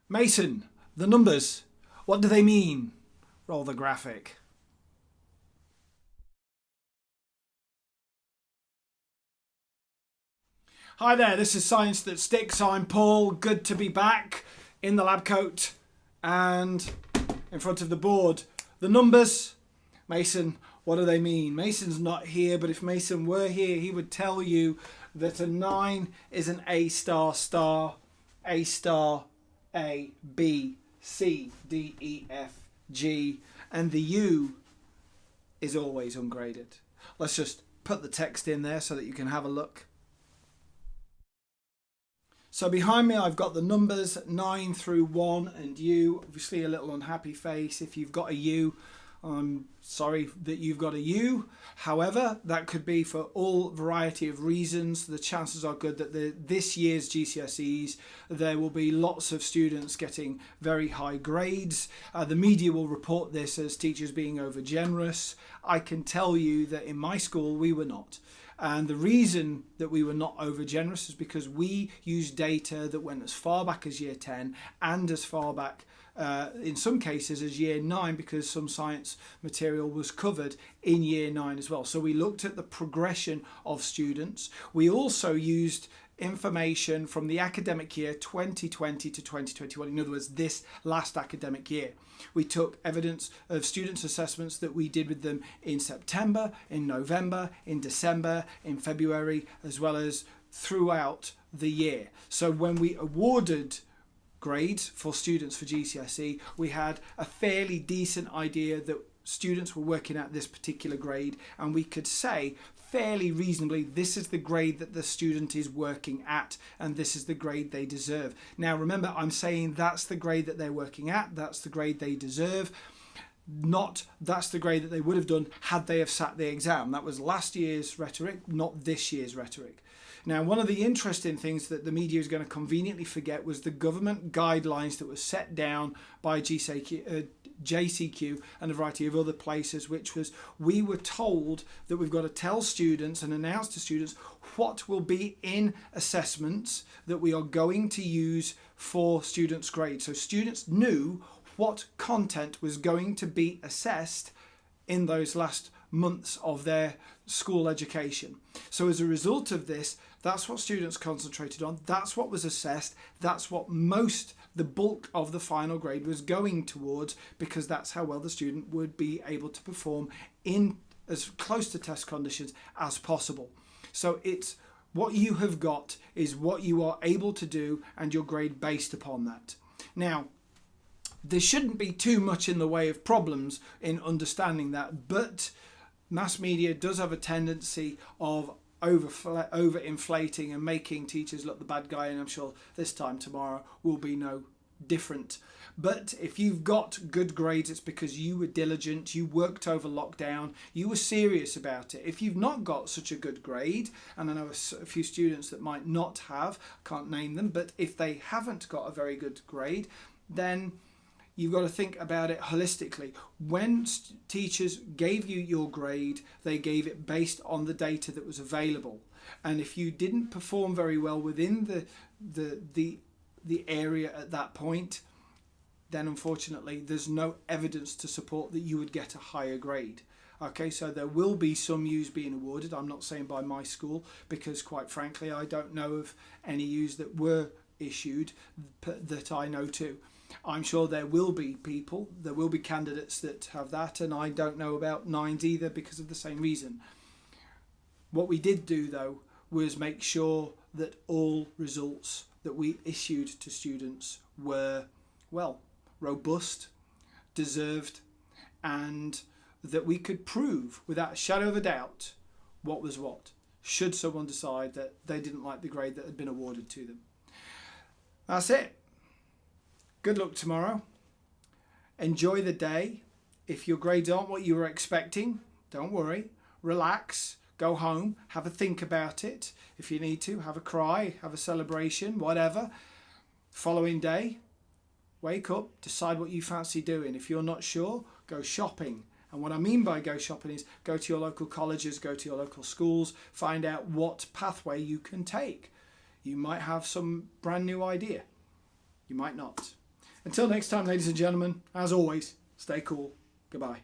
Mason, the numbers, what do they mean? Roll the graphic. Hi there, this is Science That Sticks. I'm Paul. Good to be back in the lab coat and in front of the board. The numbers, Mason, what do they mean? Mason's not here, but if Mason were here, he would tell you that a 9 is an A star star, A star, A, B, C, D, E, F, G, and the U is always ungraded. Let's just put the text in there so that you can have a look. So behind me I've got the numbers 9 through 1 and U. Obviously a little unhappy face if you've got a U. I'm sorry that you've got a U. However, that could be for all variety of reasons. The chances are good that this year's GCSEs, there will be lots of students getting very high grades. The media will report this as teachers being over generous. I can tell you that in my school we were not. And the reason that we were not over generous is because we used data that went as far back as year 10 and as far back in some cases as year 9, because some science material was covered in year 9 as well. So we looked at the progression of students. We also used information from the academic year 2020 to 2021, in other words this last academic year. We took evidence of students' assessments that we did with them in September, in November, in December, in February, as well as throughout the year. So when we awarded grades for students for GCSE, we had a fairly decent idea that students were working at this particular grade, and we could say fairly reasonably this is the grade that the student is working at and this is the grade they deserve. Now remember, I'm saying that's the grade that they're working at, that's the grade they deserve, not that's the grade that they would have done had they have sat the exam. That was last year's rhetoric, not this year's rhetoric. Now, one of the interesting things that the media is going to conveniently forget was the government guidelines that were set down by JCQ and a variety of other places, which was we were told that we've got to tell students and announce to students what will be in assessments that we are going to use for students' grades. So students knew what content was going to be assessed in those last months of their school education. So as a result of this, that's what students concentrated on, that's what was assessed, that's what the bulk of the final grade was going towards, because that's how well the student would be able to perform in as close to test conditions as possible. So it's what you have got is what you are able to do and your grade based upon that. Now, there shouldn't be too much in the way of problems in understanding that, but mass media does have a tendency of over-inflating and making teachers look the bad guy, and I'm sure this time tomorrow will be no different. But if you've got good grades, it's because you were diligent, you worked over lockdown, you were serious about it. If you've not got such a good grade, and I know a few students that might not have, can't name them, but if they haven't got a very good grade, then you've got to think about it holistically. When teachers gave you your grade, they gave it based on the data that was available. And if you didn't perform very well within the area at that point, then unfortunately there's no evidence to support that you would get a higher grade. Okay, so there will be some U's being awarded. I'm not saying by my school, because quite frankly I don't know of any U's that were issued that I know to. I'm sure there will be candidates that have that, and I don't know about 9s either because of the same reason. What we did do though was make sure that all results that we issued to students were, well, robust, deserved, and that we could prove without a shadow of a doubt what was what, should someone decide that they didn't like the grade that had been awarded to them. That's it. Good luck tomorrow. Enjoy the day. If your grades aren't what you were expecting, don't worry. Relax. Go home. Have a think about it. If you need to, have a cry, have a celebration, whatever. Following day, wake up, decide what you fancy doing. If you're not sure, go shopping. And what I mean by go shopping is go to your local colleges, go to your local schools, find out what pathway you can take. You might have some brand new idea. You might not. Until next time, ladies and gentlemen, as always, stay cool. Goodbye.